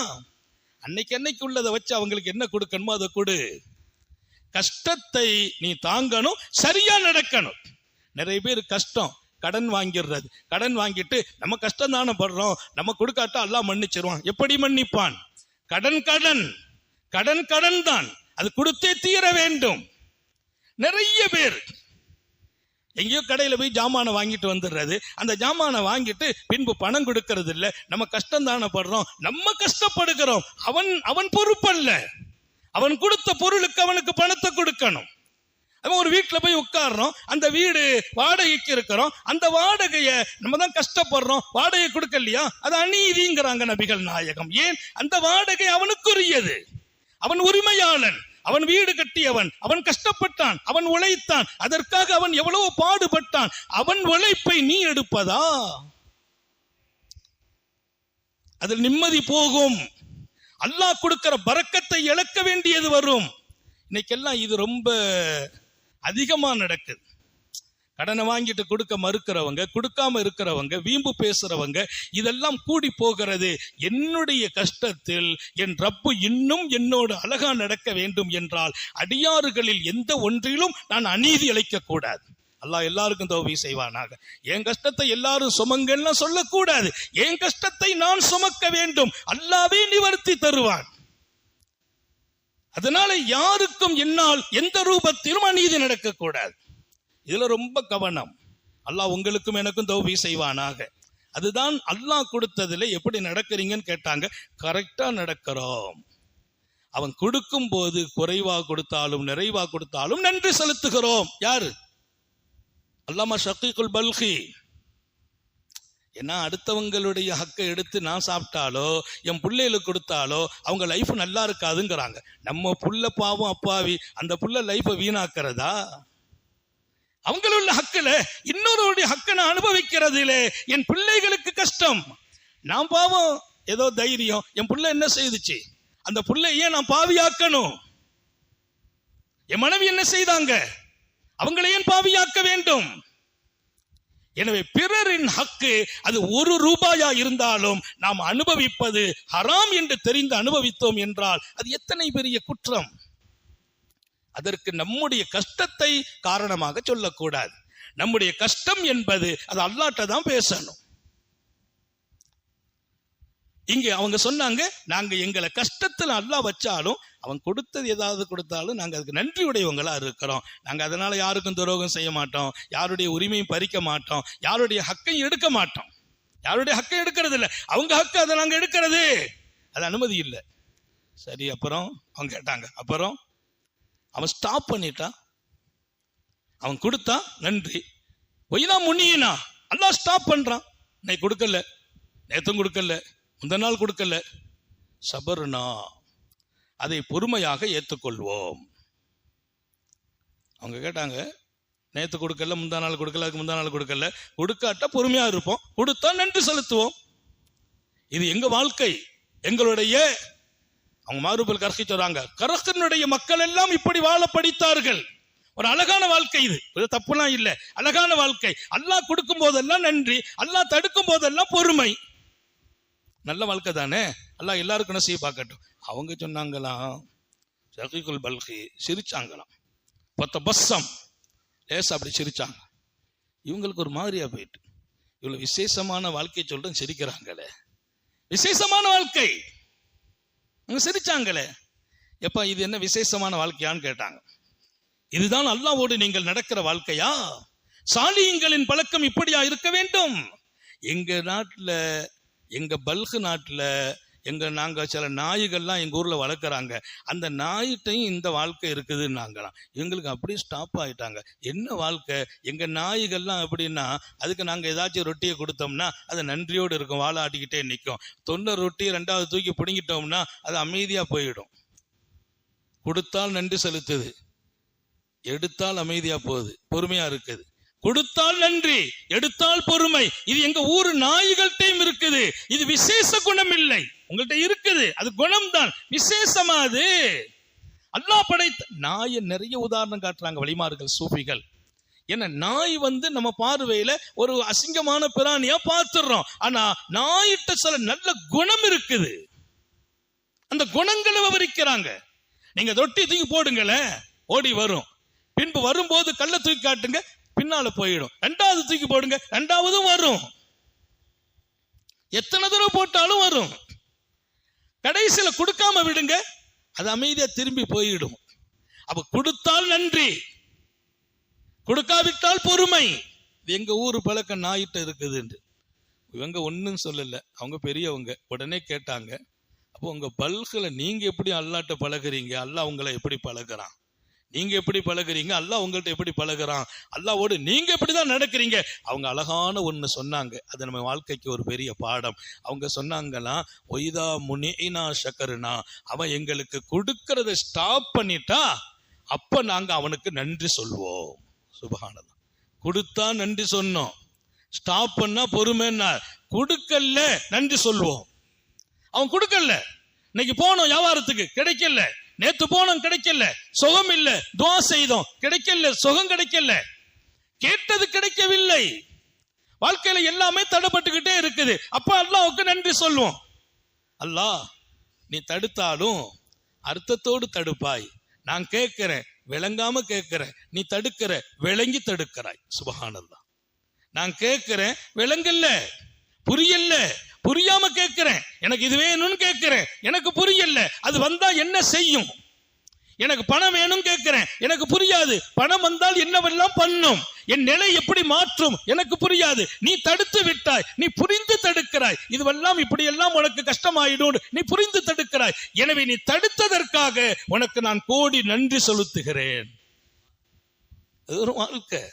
அன்னைக்கு உள்ளதை வச்சு அவங்களுக்கு என்ன கொடுக்கணுமோ அதை கொடு. கஷ்டத்தை நீ தாங்கணும், சரியா நடக்கணும். நிறைய பேர் கஷ்டம் கடன் வாங்கிடுறது, கடன் வாங்கிட்டு நம்ம கஷ்டம் தானே படுறோம், நம்ம கொடுக்காட்டா அல்லாஹ் மன்னிச்சிருவான். எப்படி மன்னிப்பான், கடன் கடன் கடன் கடன் தான், அது கொடுத்தே தீர வேண்டும். நிறைய பேர் எங்கேயோ கடையில போய் ஜாமான வாங்கிட்டு வந்துடுறது, அந்த ஜாமான வாங்கிட்டு பின்பு பணம் கொடுக்கறது இல்ல. நம்ம கஷ்டம் தானே படுறோம், நம்ம கஷ்டப்படுகிறோம், அவன் பொறுப்பல்ல, அவன் கொடுத்த பொருளுக்கு அவனுக்கு பணத்தை கொடுக்கணும். அவன் ஒரு வீட்டுல போய் உட்கார்றோம், அந்த வீடு வாடகைக்கு இருக்கிறோம், அந்த வாடகைய நம்ம தான் கஷ்டப்படுறோம், வாடகை கொடுக்கலையா, அது அநீதிங்கிறாங்க நபிகள் நாயகம். ஏன், அந்த வாடகை அவனுக்குரியது, அவன் உரிமையாளன், அவன் வீடு கட்டியவன், அவன் கஷ்டப்பட்டான், அவன் உழைத்தான், அதற்காக அவன் எவ்வளவு பாடுபட்டான், அவன் உழைப்பை நீ எடுப்பதா, அதில் நிம்மதி போகும், அல்லாஹ் கொடுக்கிற பரக்கத்தை இழக்க வேண்டியது வரும். இன்னைக்கெல்லாம் இது ரொம்ப அதிகமா நடக்குது. கடனை வாங்கிட்டு கொடுக்க மறுக்கிறவங்க, கொடுக்காம இருக்கிறவங்க, வீம்பு பேசுறவங்க, இதெல்லாம் கூடி போகிறது. என்னுடைய கஷ்டத்தில் என் ரப்பு இன்னும் என்னோடு அழகா நடக்க வேண்டும் என்றால் அடியாறுகளில் எந்த ஒன்றிலும் நான் அநீதி இழைக்க கூடாது. அல்லாஹ் எல்லாருக்கும் தௌஃபீக் செய்வானாக. என் கஷ்டத்தை எல்லாரும் சுமங்கன்னா சொல்லக்கூடாது, என் கஷ்டத்தை நான் சுமக்க வேண்டும், அல்லாஹ்வே நிவர்த்தி தருவான். அதனால யாருக்கும் என்னால் எந்த ரூபத்திலும் அநீதி நடக்கக்கூடாது. இதுல ரொம்ப கவனம். அல்லாஹ் உங்களுக்கும் எனக்கும் தௌஃபீக் செய்வானாக. அதுதான் அல்லாஹ் கொடுத்ததுல எப்படி நடக்கிறீங்கன்னு கேட்டாங்க, கரெக்டா நடக்கிறோம். அவன் கொடுக்கும் போது குறைவா கொடுத்தாலும் நிறைவா கொடுத்தாலும் நன்றி செலுத்துகிறோம். யாரு, அல்லாமா ஷகீகுல் பல்கி. ஏன்னா அடுத்தவங்களுடைய ஹக்கை எடுத்து நான் சாப்பிட்டாலோ என் பிள்ளைகளுக்கு கொடுத்தாலோ அவங்க லைஃப் நல்லா இருக்காதுங்கிறாங்க. நம்ம புள்ள பாவம் அப்பாவி, அந்த புள்ள லைஃபை வீணாக்கிறதா? அவங்களுள்ள ஹக்குல இன்னொருடைய ஹக்கை நான் அனுபவிக்கிறதிலே என் பிள்ளைகளுக்கு கஷ்டம். நான் பாவம் ஏதோ தைரியம், என் புள்ள என்ன செய்துச்சு, அந்த புள்ளையே நான் பாவியாக்கணும். என் மனைவி என்ன செய்தாங்க, அவங்களை ஏன் பாவியாக்க வேண்டும்? எனவே பிறரின் ஹக்கு அது 1 ரூபாயா இருந்தாலும் நாம் அனுபவிப்பது ஹராம் என்று தெரிந்து அனுபவித்தோம் என்றால் அது எத்தனை பெரிய குற்றம். அதற்கு நம்முடைய கஷ்டத்தை காரணமாக சொல்லக்கூடாது. நம்முடைய கஷ்டம் என்பது அது அல்லாஹ்ட்ட தான் பேசணும். இங்க அவங்க சொன்னாங்க, நாங்க எங்களை கஷ்டத்துல அல்லாஹ் வச்சாலும் அவன் கொடுத்தது ஏதாவது கொடுத்தாலும் நாங்க அதுக்கு நன்றி உடையவங்களா இருக்கிறோம். நாங்க அதனால யாருக்கும் துரோகம் செய்ய மாட்டோம், யாருடைய உரிமையும் பறிக்க மாட்டோம், யாருடைய ஹக்கையும் எடுக்க மாட்டோம். யாருடைய ஹக்கை எடுக்கிறது இல்லை, அவங்க ஹக்கு அதை நாங்க எடுக்கிறது அது அனுமதி இல்லை. சரி, அப்புறம் அவங்க கேட்டாங்க, அப்புறம் அவன் ஸ்டாப் பண்ணிட்டான். அவன் கொடுத்தான், நன்றி. ஒய்னா முன்னினா அல்லாஹ் ஸ்டாப் பண்றான். இன்னைக்கு கொடுக்கல, நேத்தும் கொடுக்கல, முந்த நாள் கொடுக்கல. சபர்னா, அதை பொறுமையாக ஏற்றுக்கொள்வோம். அவங்க கேட்டாங்க, நேத்து கொடுக்கல, முந்தா நாள் கொடுக்கல, அதுக்கு முந்தா நாள் கொடுக்கல, கொடுக்காட்டா பொறுமையா இருப்போம், கொடுத்தா நன்றி செலுத்துவோம். இது எங்க வாழ்க்கை, எங்களுடைய. அவங்க மாரூபல் கர்ஹி சொல்றாங்க, கர்ஹனுடைய மக்கள் எல்லாம் இப்படி வாழ படித்தார்கள். ஒரு அழகான வாழ்க்கை இது, தப்புலாம் இல்லை, அழகான வாழ்க்கை. அல்லாஹ் கொடுக்கும் போதெல்லாம் நன்றி, அல்லாஹ் தடுக்கும் போதெல்லாம் பொறுமை. நல்ல வாழ்க்கை தானே, அல்லாஹ் எல்லாருக்கும் நசீப் பார்க்கட்டும். அவங்க சொன்னாங்களாம், ஷகீகுல் பல்கி சிரிச்சாங்களாம், பத்த பஸ்ஸம் லேசா அப்படி சிரிச்சாங்க. இவங்களுக்கு ஒரு மாதிரியா போயிட்டு, இவ்வளவு விசேஷமான வாழ்க்கையை சொல்றேன் சிரிக்கிறாங்களே, விசேஷமான வாழ்க்கை. அவங்க சிரிச்சாங்களே, எப்ப இது என்ன விசேஷமான வாழ்க்கையான்னு கேட்டாங்க. இதுதான் அல்லாஹ்வோடு நீங்கள் நடக்கிற வாழ்க்கையா? சாலிஹீன்களின் பழக்கம் இப்படியா இருக்க வேண்டும்? எங்க நாட்டுல, எங்க பல்கு நாட்டுல, நாங்க சில நாய்கள்லாம் எங்க ஊர்ல வளர்க்குறாங்க. அந்த நாய்கிட்டையும் இந்த வாழ்க்கை இருக்குதுன்னாங்களாம். இவங்களுக்கு அப்படியே ஸ்டாப் ஆயிட்டாங்க. என்ன வாழ்க்கை? எங்க நாய்கள்லாம் எப்படின்னா, அதுக்கு நாங்க ஏதாச்சும் ரொட்டியை கொடுத்தோம்னா அது நன்றியோடு இருக்கும், வாழை ஆட்டிக்கிட்டே நிற்கும். 90 ரொட்டியை 2வது தூக்கி பிடுங்கிட்டோம்னா அது அமைதியா போயிடும். கொடுத்தால் நன்றி செலுத்துது, எடுத்தால் அமைதியா போகுது, பொறுமையா இருக்குது. கொடுத்தால் நன்றி, எடுத்தால் பொறுமை. இது எங்க ஊரு நாய்கள்கிட்டையும் இருக்குது. இது விசேஷ குணம் இல்லை, உங்கள்கிட்ட இருக்குது, அது குணம் தான், விசேஷமா அது. அல்லாஹ் படைத்த நாயை நிறைய உதாரணம் காட்டுறாங்க வலிமார்கள், சூஃபிகள். ஏன்னா நாய் நம்ம பார்வையில ஒரு அசிங்கமான பிராணியா பார்த்துடுறோம். ஆனா நாயிட்ட சில நல்ல குணம் இருக்குது, அந்த குணங்களை விவரிக்கிறாங்க. நீங்க தொட்டி தூக்கி போடுங்களேன், ஓடி வரும். பின்பு வரும்போது கல்ல தூக்கி காட்டுங்க, பின்னால போயிடும். 2வது தூக்கி போடுங்க, 2வதும் வரும். எத்தனை தடவை போட்டாலும் வரும். கடைசியில கொடுக்காம விடுங்க, அது அமைதியா திரும்பி போயிடும். அப்ப கொடுத்தால் நன்றி, கொடுக்காவிட்டால் பொறுமை. எங்க ஊரு பழக்கம் நாயிட்ட இருக்குது. இவங்க ஒன்னும் சொல்லல, அவங்க பெரியவங்க. உடனே கேட்டாங்க, அப்போ உங்க பல்குல நீங்க எப்படி அல்லாட்ட பழகுறீங்க? அல்லாஹ் உங்களை எப்படி பழகுறான்? நீங்க எப்படி பழகுறீங்க? அல்லாஹ் உங்கள்கிட்ட எப்படி பழகுறான்? அல்லாஹ்வோடு நீங்க எப்படிதான் நடக்கிறீங்க? அவங்க அழகான ஒண்ணு சொன்னாங்க, அது நம்ம வாழ்க்கைக்கு ஒரு பெரிய பாடம். அவங்க சொன்னாங்களாம், ஒய்தா முனினா ஷக்கர்னா, அவன் எங்களுக்கு கொடுக்கறத ஸ்டாப் பண்ணிட்டா அப்ப நாங்க அவனுக்கு நன்றி சொல்வோம். சுபஹானல்லாஹ். கொடுத்தா நன்றி சொன்னோம், ஸ்டாப் பண்ணா பொறுமைன்னா, கொடுக்கல நன்றி சொல்வோம். அவன் கொடுக்கல, இன்னைக்கு போனோம் வியாபாரத்துக்கு கிடைக்கல, நேத்து போனோம் கிடைக்கல, சுகம் இல்ல, துஆ செய்தோம் கிடைக்கல, சுகம் கிடைக்கல, கேட்டது கிடைக்கவில்லை, வாழ்க்கையில எல்லாமே தடைப்பட்டுக்கிட்டே இருக்குது. அப்ப அல்லாஹ்வுக்கு நன்றி சொல்லுவோம். அல்லாஹ் நீ தடுத்தாலும் அர்த்தத்தோடு தடுப்பாய், நான் கேட்கிறேன் விளங்காம கேட்கிறேன், நீ தடுக்கிற விளங்கி தடுக்கிறாய். சுபஹானல்லாஹ். நான் கேட்கிறேன் விளங்கல்ல, புரியல, புரியாம கேட்கிறேன், எனக்கு இது வேணும்னு கேட்கிறேன், எனக்கு புரியல, அது வந்தா என்ன செய்யும்? எனக்கு பணம் வேணும் கேட்கிறேன், எனக்கு புரியாது, பணம் வந்தால் என்னவெல்லாம் பண்ணும், என் நிலை எப்படி மாற்றும் எனக்கு புரியாது, நீ தடுத்து விட்டாய், நீ புரிந்து தடுக்கிறாய், இதுவெல்லாம் இப்படியெல்லாம் உனக்கு கஷ்டமாயிடும், நீ புரிந்து தடுக்கிறாய். எனவே நீ தடுத்ததற்காக உனக்கு நான் கோடி நன்றி செலுத்துகிறேன். அது ஒரு வாழ்க்கை.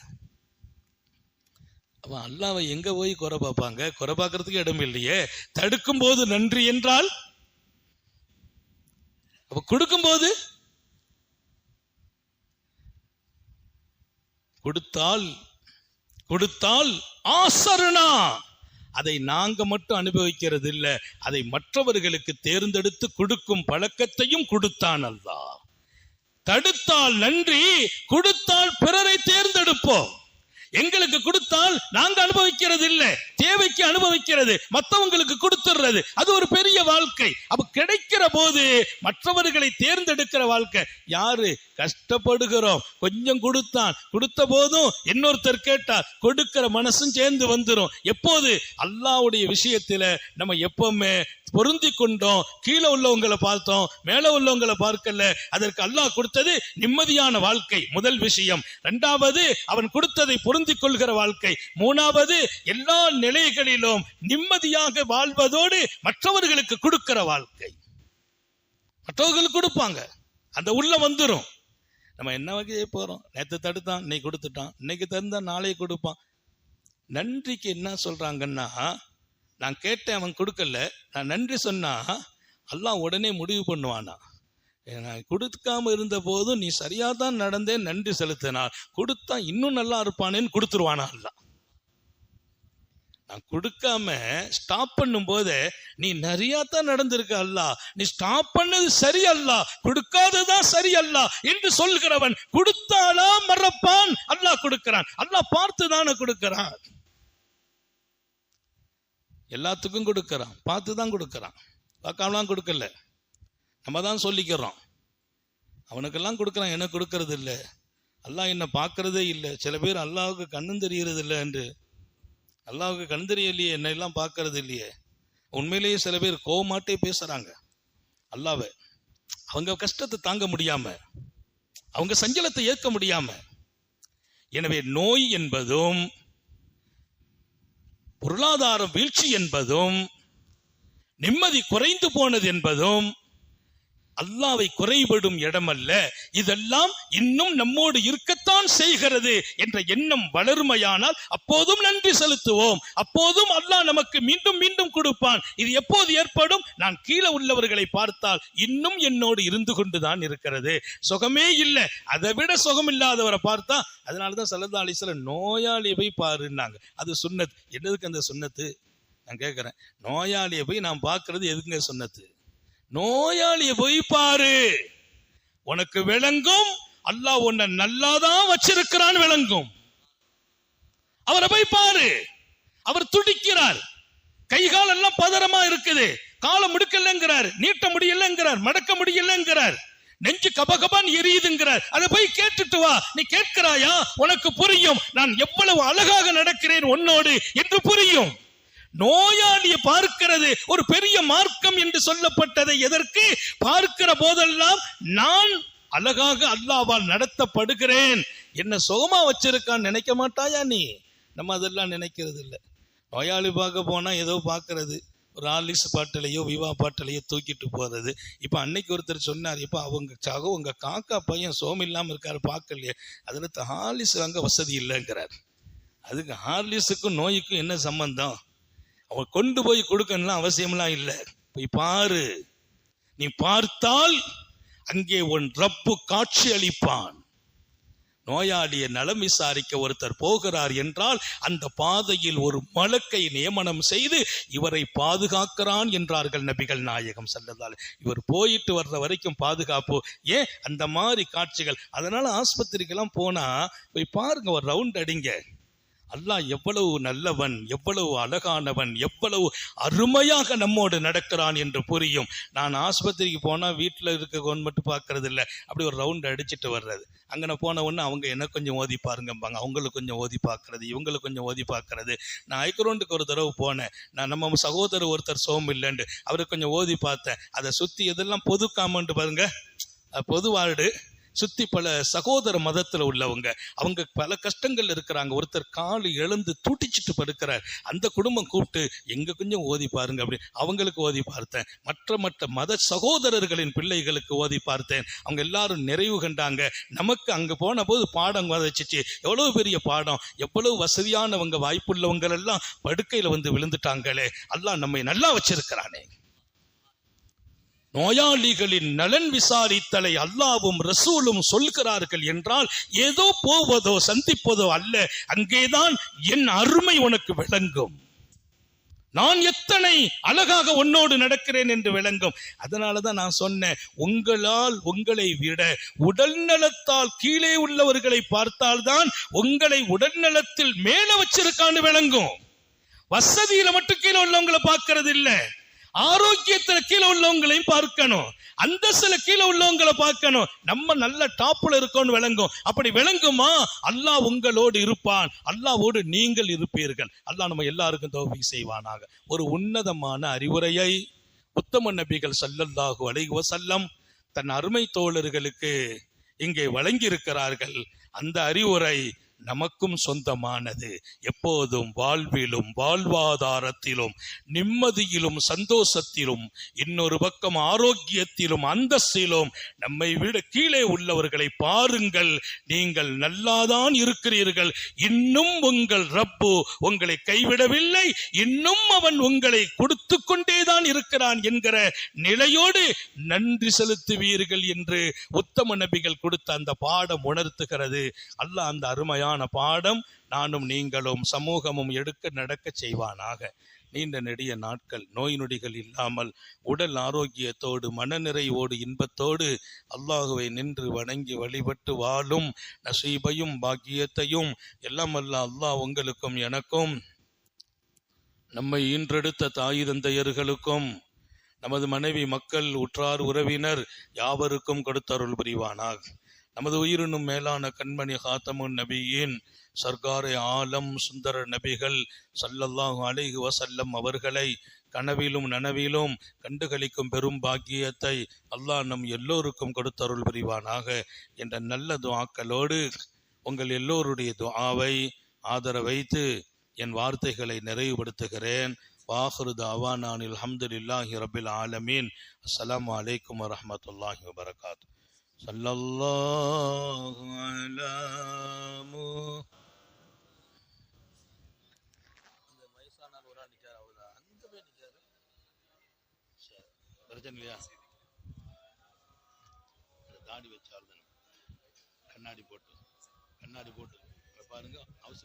அவன் அல்லாஹ்வை எங்க போய் குறை பார்ப்பாங்க? குறை பார்க்கறதுக்கு இடம் இல்லையே. தடுக்கும் போது நன்றி என்றால், அப்ப கொடுக்கும் போது, கொடுத்தால் ஆசருனா, அதை நாங்க மட்டும் அனுபவிக்கிறது இல்ல, அதை மற்றவர்களுக்கு தேர்ந்தெடுத்து கொடுக்கும் பழக்கத்தையும் கொடுத்தான் அல்லாஹ். தடுத்தால் நன்றி, கொடுத்தால் பிறரை தேர்ந்தெடுப்போம். எங்களுக்கு கொடுத்தால் நாங்க அனுபவிக்கிறது இல்ல, தேவைக்கு அனுபவிக்கிறது, மற்றவங்களுக்கு கொடுத்துடுறது, அது ஒரு பெரிய வாழ்க்கை. அப்ப கிடைக்கிற போது மற்றவர்களை தேர்ந்தெடுக்கிற வாழ்க்கை. யாரு கஷ்டப்படுகிறோம், கொஞ்சம் கொடுத்த போதும் இன்னொருத்தர் கேட்டார், கொடுக்கிற மனசும் சேர்ந்து வந்துடும். எப்போது அல்லாஹ்வுடைய விஷயத்துல நம்ம எப்பவுமே பொருந்தி கொண்டோம், கீழே உள்ளவங்களை பார்த்தோம், மேல உள்ளவங்களை பார்க்கல, அதற்கு அல்லாஹ் கொடுத்தது நிம்மதியான வாழ்க்கை முதல் விஷயம். இரண்டாவது அவன் கொடுத்ததை பொருந்திக் கொள்கிற வாழ்க்கை. மூணாவது எல்லா நிலைகளிலும் நிம்மதியாக வாழ்வதோடு மற்றவர்களுக்கு கொடுக்கிற வாழ்க்கை. மற்றவர்களுக்கு கொடுப்பாங்க, அந்த உள்ள வந்துடும். நம்ம என்ன வகையை போறோம், நேற்று தடுத்தான் இன்னைக்கு கொடுத்துட்டான், இன்னைக்கு தந்தா நாளைக்கு கொடுப்பான். நன்றிக்கு என்ன சொல்றாங்கன்னா, நான் கேட்டேன் அவன் கொடுக்கல, நான் நன்றி சொன்னா அல்லாஹ் உடனே முடிவு பண்ணுவானா, நான் கொடுக்காம இருந்த போதும் நீ சரியா தான் நடந்தேன், நன்றி செலுத்தினார், கொடுத்தா இன்னும் நல்லா இருப்பானேன்னு கொடுத்துருவானா அல்லாஹ். நான் கொடுக்காம ஸ்டாப் பண்ணும் போதே நீ நிறையா தான் நடந்திருக்க அல்லாஹ், நீ ஸ்டாப் பண்ணது சரி அல்லாஹ், கொடுக்காததான் சரி அல்லாஹ் என்று சொல்கிறவன் கொடுத்தாலா மறப்பான். அல்லாஹ் கொடுக்கிறான், அல்லாஹ் பார்த்து தானே கொடுக்கிறான். எல்லாத்துக்கும் கொடுக்கறான், பார்த்து தான் கொடுக்கறான், பார்க்காமலாம் கொடுக்கல. நம்ம தான் சொல்லிக்கிறோம் அவனுக்கெல்லாம் கொடுக்கறான், எனக்கு கொடுக்கறது இல்லை, அல்லாஹ் என்ன பார்க்கறதே இல்லை. சில பேர் அல்லாஹ்வுக்கு கண்ணும் தெரியறது இல்லை என்று, அல்லாஹ்வுக்கு கண் தெரியலையே, என்ன எல்லாம் பார்க்கறது இல்லையே. உண்மையிலேயே சில பேர் கோவமாட்டே பேசுறாங்க அல்லாஹ்வை, அவங்க கஷ்டத்தை தாங்க முடியாம, அவங்க சஞ்சலத்தை ஏற்க முடியாம. எனவே நோய் என்பதும் பொருளாதாரம் வீழ்ச்சி என்பதும் நிம்மதி குறைந்து போனது என்பதும் அல்லாஹ்வை குறைபடும் இடமல்ல. இதெல்லாம் இன்னும் நம்மோடு இருக்கத்தான் செய்கிறது என்ற எண்ணம் வளருமையானால் அப்போதும் நன்றி செலுத்துவோம், அப்போதும் அல்லாஹ் நமக்கு மீண்டும் மீண்டும் கொடுப்பான். இது எப்போது ஏற்படும்? நான் கீழே உள்ளவர்களை பார்த்தால் இன்னும் என்னோடு இருந்து கொண்டுதான் இருக்கிறது, சுகமே இல்லை, அதை விட சுகம் இல்லாதவரை பார்த்தா, அதனாலதான் ஸல்லல்லாஹு அலைஹி வஸல்லம் நோயாளியை போய் பாருன்னாங்க. அது சுன்னத். என்னதுக்கு அந்த சுன்னத்து நான் கேட்கிறேன்? நோயாளியை போய் நான் பார்க்கறது எதுக்குங்க சுன்னத்து? நோயாளியை போய் பாரு, உனக்கு விளங்கும் அல்லாஹ் உன்னை நல்லாதான் வச்சிருக்கிறான், விளங்கும். அவரை போய் பாரு, அவர் துடிக்கிறார், கைகால் எல்லாம் பதறமா இருக்குது, காலை முடுக்கலங்கிறார், நீட்ட முடியலங்கிறார், மடக்க முடியலங்கிறார், நெஞ்சு கபகபான் எரியுதுங்கிறார். அதை போய் கேட்டுட்டு வா. நீ கேட்கிறாயா? உனக்கு புரியும் நான் எவ்வளவு அழகாக நடக்கிறேன் உன்னோடு என்று புரியும். நோயாளியை பார்க்கிறது ஒரு பெரிய மார்க்கம் என்று சொல்லப்பட்டதை எதற்கு? பார்க்கிற போதெல்லாம் நான் அழகாக அல்லாஹ்வால் நடத்தப்படுகிறேன், என்ன சுகமா வச்சிருக்கான்னு நினைக்க மாட்டாயா நீ? நம்ம அதெல்லாம் நினைக்கிறது இல்லை. நோயாளி பார்க்க போனா ஏதோ பார்க்கறது, ஒரு ஹார்லிக்ஸ் பாட்டிலையோ விவா பாட்டிலையோ தூக்கிட்டு போறது. இப்ப அன்னைக்கு ஒருத்தர் சொன்னார், இப்ப உங்க காக்கா பையன் சோம் இல்லாம இருக்காரு, பார்க்கலையே, அதுல ஹார்லிக்ஸ் வாங்க வசதி இல்லைங்கிறார். அதுக்கு ஹார்லிக்ஸுக்கும் நோய்க்கும் என்ன சம்பந்தம்? அவன் கொண்டு போய் கொடுக்கணும் அவசியம்லாம் இல்லை. போய் பாரு, நீ பார்த்தால் அங்கே உன் ரப்பு காட்சி அளிப்பான். நோயாளியை நலம் விசாரிக்க ஒருத்தர் போகிறார் என்றால் அந்த பாதையில் ஒரு மலக்கை நியமனம் செய்து இவரை பாதுகாக்கிறான் என்றார்கள் நபிகள் நாயகம் ஸல்லல்லாஹு அலைஹி வஸல்லம். இவர் போயிட்டு வர்ற வரைக்கும் பாதுகாப்பு. ஏன் அந்த மாதிரி காட்சிகள்? அதனால ஆஸ்பத்திரிக்கெல்லாம் போனா போய் பாருங்க, ஒரு ரவுண்ட் அடிங்க. அல்லாஹ் எவ்வளவு நல்லவன், எவ்வளவு அழகானவன், எவ்வளவு அருமையாக நம்மோடு நடக்கிறான் என்று புரியும். நான் ஆஸ்பத்திரிக்கு போனா வீட்டில் இருக்க மட்டும் பார்க்கறது இல்லை, அப்படி ஒரு ரவுண்ட் அடிச்சுட்டு வர்றது. அங்கே போன உடனே அவங்க எனக்கு கொஞ்சம் ஓதி பாருங்கம்பாங்க, அவங்களுக்கு கொஞ்சம் ஓதி பார்க்கறது, இவங்களுக்கு கொஞ்சம் ஓதி பார்க்கறது. நான் ஐக்ரோண்டுக்கு ஒரு தடவை போனேன், நான் நம்ம சகோதரர் ஒருத்தர் சோம் இல்லைண்டு அவருக்கு கொஞ்சம் ஓதி பார்த்தேன். அதை சுற்றி எதெல்லாம் பொது காமௌண்ட் பாருங்க, பொது வார்டு சுத்தி பல சகோதர மதத்துல உள்ளவங்க, அவங்க பல கஷ்டங்கள் இருக்கிறாங்க. ஒருத்தர் காலு எழுந்து துடிச்சிட்டு படுக்கிறார், அந்த குடும்பம் கூப்பிட்டு எங்க கொஞ்சம் ஓதி பாருங்க அப்படி அவங்களுக்கு ஓதி பார்த்தேன். மற்ற மத சகோதரர்களின் பிள்ளைகளுக்கு ஓதி பார்த்தேன். அவங்க எல்லாரும் நிறைவு கண்டாங்க. நமக்கு அங்க போன போது பாடம் வதச்சிச்சு, எவ்வளவு பெரிய பாடம், எவ்வளவு வசதியானவங்க வாய்ப்புள்ளவங்க எல்லாம் படுக்கையில வந்து விழுந்துட்டாங்களே. அல்லாஹ் நம்மை நல்லா வச்சிருக்கிறானே. நோயாளிகளின் நலன் விசாரித்தலை அல்லாவும் ரசூலும் சொல்கிறார்கள் என்றால் ஏதோ போவதோ சந்திப்பதோ அல்ல, அங்கேதான் என் அருமை உனக்கு விளங்கும். நான் எத்தனை அழகாக உன்னோடு நடக்கிறேன் என்று விளங்கும். அதனாலதான் நான் சொன்னேன், உங்களால் உங்களை விட உடல் நலத்தால் கீழே உள்ளவர்களை பார்த்தால்தான் உங்களை உடல் நலத்தில் மேல வச்சிருக்கான்னு விளங்கும். வசதியில மட்டும் கீழே உள்ளவங்களை பார்க்கறது இல்ல, ஆரோக்கியத்துல கீழே உள்ளவங்களையும் பார்க்கணும், அந்த சில கீழே உள்ளவங்களை பார்க்கணும். நம்ம நல்ல டாப்ல இருக்கோம்னு விளங்கும். அப்படி விளங்குமா, அல்லாஹ் உங்களோடு இருப்பான், அல்லாஹ்வோடு நீங்கள் இருப்பீர்கள். அல்லாஹ் நம்ம எல்லாருக்கும் தௌஃபீக் செய்வானாக. ஒரு உன்னதமான அறிவுரையை உத்தம நபிகள் ஸல்லல்லாஹு அலைஹி வஸல்லம் தன் அருமை தோழர்களுக்கு இங்கே வழங்கி இருக்கிறார்கள். அந்த அறிவுரை நமக்கும் சொந்தமானது. எப்போதும் வாழ்விலும் வாழ்வாதாரத்திலும் நிம்மதியிலும் சந்தோஷத்திலும் இன்னொரு பக்கம் ஆரோக்கியத்திலும் அந்தஸ்திலும் நம்மை விட கீழே உள்ளவர்களை பாருங்கள். நீங்கள் நல்லாதான் இருக்கிறீர்கள், இன்னும் உங்கள் ரப்பு உங்களை கைவிடவில்லை, இன்னும் அவன் உங்களை கொடுத்து கொண்டேதான் இருக்கிறான் என்கிற நிலையோடு நன்றி செலுத்துவீர்கள் என்று உத்தம நபிகள் கொடுத்த அந்த பாடம் உணர்த்துகிறது. அல்லாஹ் அந்த அருமையான பாடம் நானும் நீங்களும் சமூகமும் எடுக்க நடக்க செய்வானாக. நீண்ட நெடிய நாட்கள் நோய் நொடிகள் இல்லாமல் உடல் ஆரோக்கியத்தோடு மனநிறைவோடு இன்பத்தோடு அல்லாஹுவை நின்று வணங்கி வழிபட்டு வாழும் நசீபையும் பாக்கியத்தையும் எல்லாம் அல்லாஹ் உங்களுக்கும் எனக்கும், நம்மை ஈன்றெடுத்த தாய் தந்தையர்களுக்கும், நமது மனைவி மக்கள் உற்றார் உறவினர் யாவருக்கும் கொடுத்தருள் புரிவானாக. நமது உயிரினும் மேலான கண்மணி ஹாத்தமுன் நபியின் சர்க்காரை ஆலம் சுந்தர நபிகள் ஸல்லல்லாஹு அலைஹி வஸல்லம் அவர்களை கனவிலும் நனவிலும் கண்டுகளிக்கும் பெரும் பாக்கியத்தை அல்லாஹ் நம் எல்லோருக்கும் கொடுத்தருள் புரிவானாக என்ற நல்ல துஆக்களோடு உங்கள் எல்லோருடைய துஆவை ஆதரவைத்து என் வார்த்தைகளை நிறைவுபடுத்துகிறேன். வாஹிரு தஅவானானில் ஹம்துலில்லாஹி ரப்பில் ஆலமீன். அஸ்ஸலாமு அலைக்கும் வரஹ்மத்துல்லாஹி வபரகாத்துஹு. ஸல்லல்லாஹு அலா அந்த வயசானார் ஒரு நிக்கார், அவரு அங்க போய் நிக்காரு. சரி, பிரச்சனை இல்லையா? தாடி வச்சால் தானே, கண்ணாடி போட்டு பாருங்க அவசியம்.